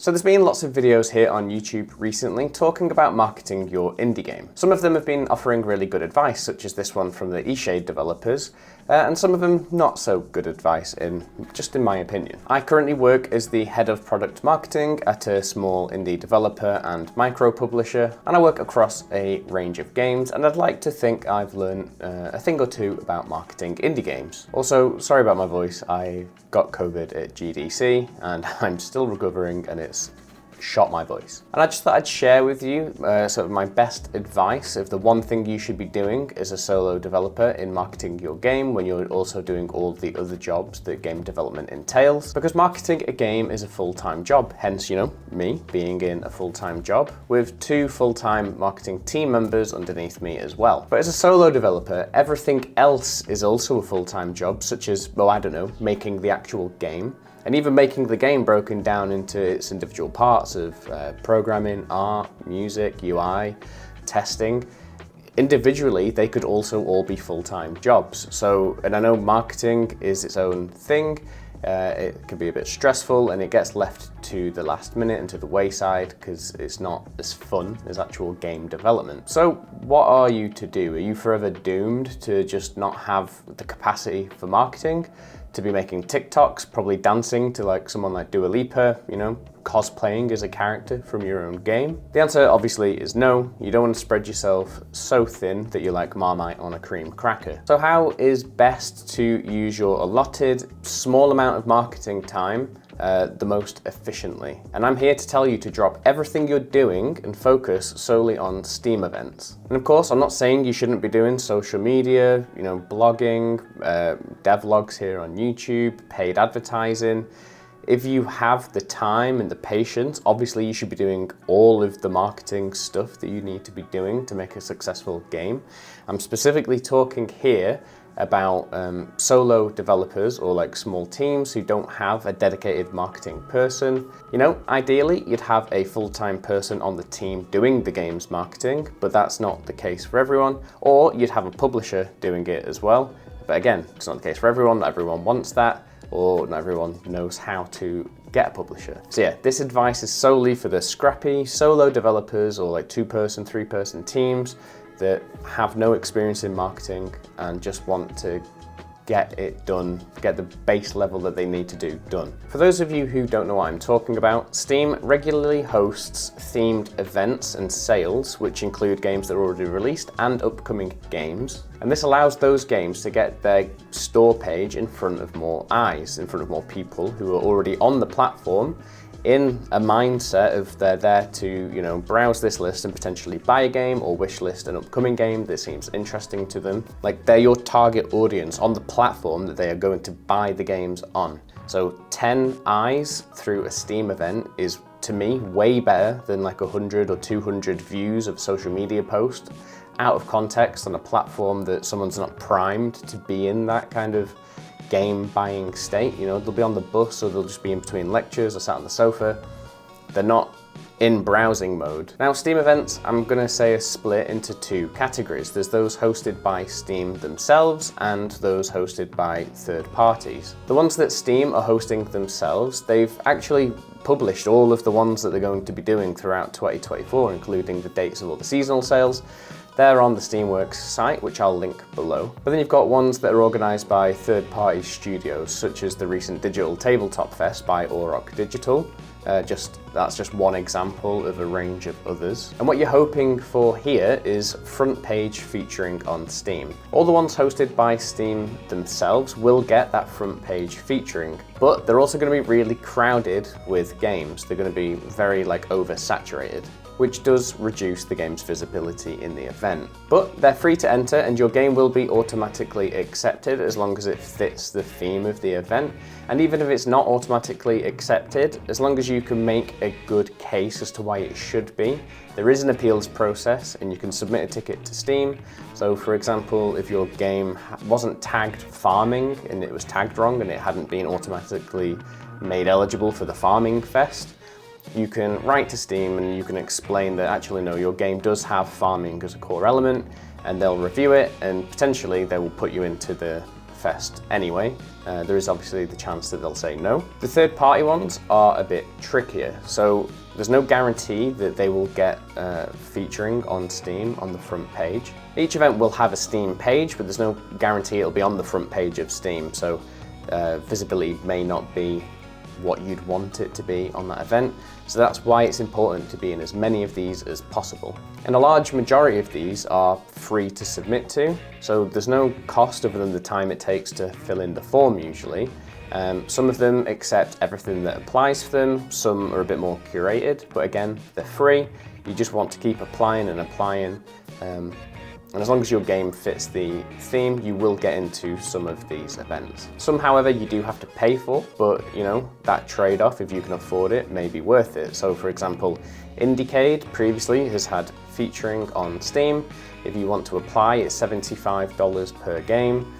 So there's been lots of videos here on YouTube recently talking about marketing your indie game. Some of them have been offering really good advice, such as this one from the Eastshade developers, and some of them not so good advice, just in my opinion. I currently work as the head of product marketing at a small indie developer and micro publisher, and I work across a range of games, and I'd like to think I've learned a thing or two about marketing indie games. Also, sorry about my voice, I got COVID at GDC and I'm still recovering and it's shot my voice. And I just thought I'd share with you sort of my best advice of the one thing you should be doing as a solo developer in marketing your game when you're also doing all the other jobs that game development entails. Because marketing a game is a full-time job, hence, me being in a full-time job with 2 full-time marketing team members underneath me as well. But as a solo developer, everything else is also a full-time job, such as, well, I don't know, making the actual game. And even making the game broken down into its individual parts of programming, art, music, UI, testing. Individually, they could also all be full-time jobs. So, and I know marketing is its own thing. It can be a bit stressful and it gets left to the last minute and to the wayside because it's not as fun as actual game development. So what are you to do? Are you forever doomed to just not have the capacity for marketing? To be making TikToks, probably dancing to like someone like Dua Lipa, cosplaying as a character from your own game? The answer obviously is no. You don't want to spread yourself so thin that you're like Marmite on a cream cracker. So how is best to use your allotted small amount of marketing time the most efficiently? And I'm here to tell you to drop everything you're doing and focus solely on Steam events. And of course, I'm not saying you shouldn't be doing social media, blogging, devlogs here on YouTube, paid advertising. If you have the time and the patience, obviously you should be doing all of the marketing stuff that you need to be doing to make a successful game. I'm specifically talking here about solo developers or like small teams who don't have a dedicated marketing person. Ideally you'd have a full-time person on the team doing the game's marketing, but that's not the case for everyone. Or you'd have a publisher doing it as well. But again, it's not the case for everyone. Not everyone wants that, or not everyone knows how to get a publisher. So yeah, this advice is solely for the scrappy solo developers or like 2-person, 3-person teams that have no experience in marketing and just want to get it done, get the base level that they need to do done. For those of you who don't know what I'm talking about, Steam regularly hosts themed events and sales, which include games that are already released and upcoming games. And this allows those games to get their store page in front of more eyes, in front of more people who are already on the platform, in a mindset of they're there to, browse this list and potentially buy a game or wish list an upcoming game that seems interesting to them. Like, they're your target audience on the platform that they are going to buy the games on. So 10 eyes through a Steam event is, to me, way better than like 100 or 200 views of social media post out of context on a platform that someone's not primed to be in that kind of game buying state. They'll be on the bus or they'll just be in between lectures or sat on the sofa. They're not in browsing mode. Now, Steam events, I'm gonna say, are split into 2 categories. There's those hosted by Steam themselves and those hosted by third parties. The ones that Steam are hosting themselves, they've actually published all of the ones that they're going to be doing throughout 2024, including the dates of all the seasonal sales. They're on the Steamworks site, which I'll link below. But then you've got ones that are organised by third-party studios, such as the recent Digital Tabletop Fest by Auroch Digital. That's just one example of a range of others. And what you're hoping for here is front page featuring on Steam. All the ones hosted by Steam themselves will get that front page featuring, but they're also going to be really crowded with games. They're going to be very oversaturated, which does reduce the game's visibility in the event. But they're free to enter and your game will be automatically accepted as long as it fits the theme of the event. And even if it's not automatically accepted, as long as you can make a good case as to why it should be, there is an appeals process and you can submit a ticket to Steam. So for example, if your game wasn't tagged farming and it was tagged wrong and it hadn't been automatically made eligible for the farming fest, you can write to Steam and you can explain that actually no, your game does have farming as a core element, and they'll review it and potentially they will put you into the fest anyway. There is obviously the chance that they'll say no. The third-party ones are a bit trickier. So there's no guarantee that they will get featuring on Steam on the front page. Each event will have a Steam page, but there's no guarantee it'll be on the front page of Steam. So visibility may not be what you'd want it to be on that event. So that's why it's important to be in as many of these as possible. And a large majority of these are free to submit to, so there's no cost other than the time it takes to fill in the form usually. Some of them accept everything that applies for them, some are a bit more curated, but again, they're free. You just want to keep applying and applying. And as long as your game fits the theme, you will get into some of these events. Some, however, you do have to pay for, but you know, that trade-off, if you can afford it, may be worth it. So for example, Invaluable previously has had featuring on Steam. If you want to apply, it's $75 per game.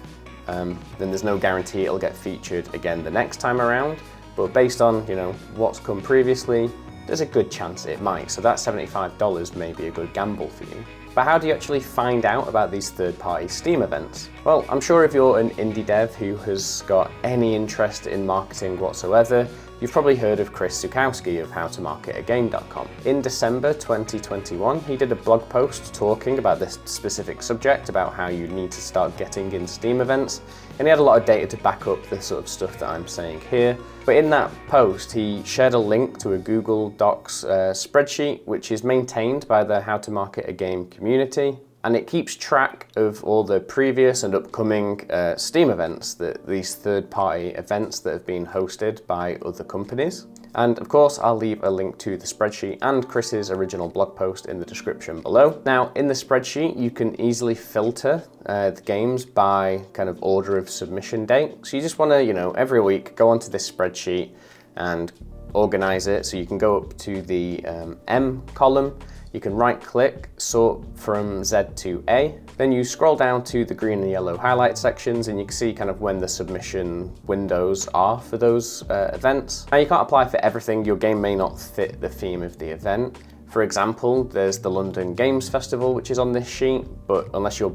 Then there's no guarantee it'll get featured again the next time around. But based on, you know, what's come previously, there's a good chance it might. So that $75 may be a good gamble for you. But how do you actually find out about these third-party Steam events? Well, I'm sure if you're an indie dev who has got any interest in marketing whatsoever, you've probably heard of Chris Zukowski of howtomarketagame.com. In December 2021, he did a blog post talking about this specific subject, about how you need to start getting in Steam events, and he had a lot of data to back up the sort of stuff that I'm saying here. But in that post, he shared a link to a Google Docs spreadsheet, which is maintained by the How to Market a Game community. And it keeps track of all the previous and upcoming Steam events, these third-party events that have been hosted by other companies. And of course, I'll leave a link to the spreadsheet and Chris's original blog post in the description below. Now, in the spreadsheet, you can easily filter the games by kind of order of submission date. So you just want to, you know, every week go onto this spreadsheet and organize it. So you can go up to the M column. You can right-click, sort from Z to A. Then you scroll down to the green and yellow highlight sections and you can see kind of when the submission windows are for those events. Now you can't apply for everything, your game may not fit the theme of the event. For example, there's the London Games Festival, which is on this sheet, but unless your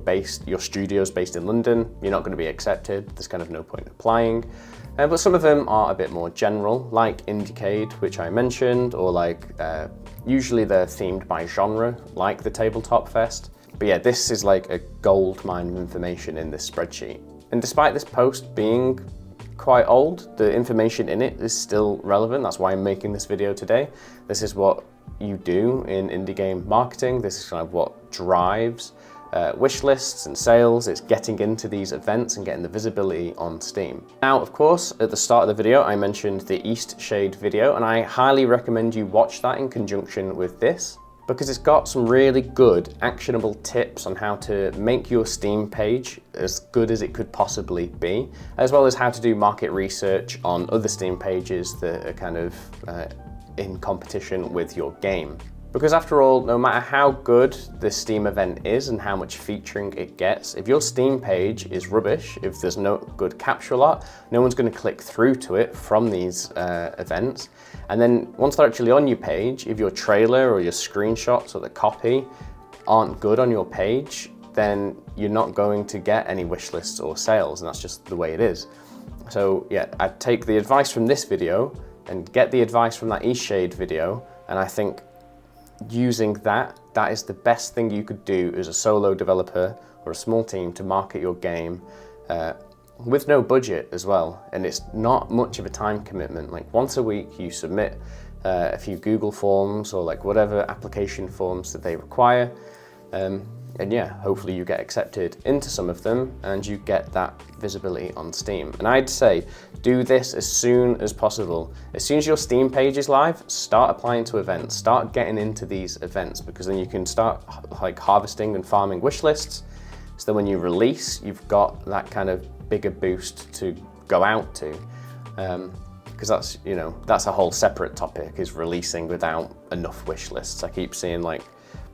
studio's based in London, you're not going to be accepted. There's kind of no point applying. But some of them are a bit more general, like Invaluable, which I mentioned, or like usually they're themed by genre, like the Tabletop Fest. But yeah, this is like a gold mine of information in this spreadsheet. And despite this post being quite old, the information in it is still relevant. That's why I'm making this video today. This is what you do in indie game marketing. This is kind of what drives wish lists and sales. It's getting into these events and getting the visibility on Steam. Now, of course, at the start of the video, I mentioned the Eastshade video, and I highly recommend you watch that in conjunction with this, because it's got some really good actionable tips on how to make your Steam page as good as it could possibly be, as well as how to do market research on other Steam pages that are kind of in competition with your game. Because after all, no matter how good the Steam event is and how much featuring it gets, if your Steam page is rubbish, if there's no good capsule art, no one's going to click through to it from these events. And then once they're actually on your page, if your trailer or your screenshots or the copy aren't good on your page, then you're not going to get any wish lists or sales, and that's just the way it is. So yeah, I'd take the advice from this video and get the advice from that Eastshade video, and I think using that is the best thing you could do as a solo developer or a small team to market your game with no budget as well. And it's not much of a time commitment. Like once a week you submit a few Google forms or like whatever application forms that they require. And yeah, hopefully you get accepted into some of them and you get that visibility on Steam. And I'd say do this as soon as possible. As soon as your Steam page is live, start applying to events, start getting into these events, because then you can start like harvesting and farming wish lists. So that when you release, you've got that kind of bigger boost to go out to. Because that's, you know, that's a whole separate topic, is releasing without enough wish lists. I keep seeing like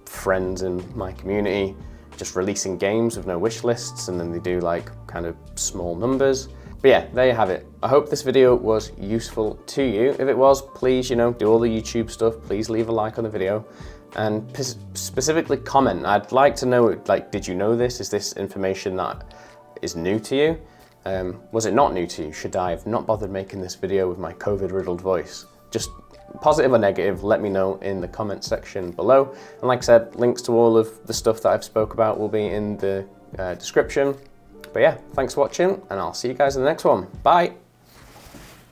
friends in my community just releasing games with no wish lists, and then they do like kind of small numbers. But yeah, there you have it. I hope this video was useful to you. If it was, please, you know, do all the YouTube stuff. Please leave a like on the video and specifically comment. I'd like to know, like, did you know this? Is this information that is new to you? Was it not new to you? Should I have not bothered making this video with my COVID-riddled voice? Just positive or negative, let me know in the comment section below. And like I said, links to all of the stuff that I've spoke about will be in the description. But yeah, thanks for watching, and I'll see you guys in the next one. Bye!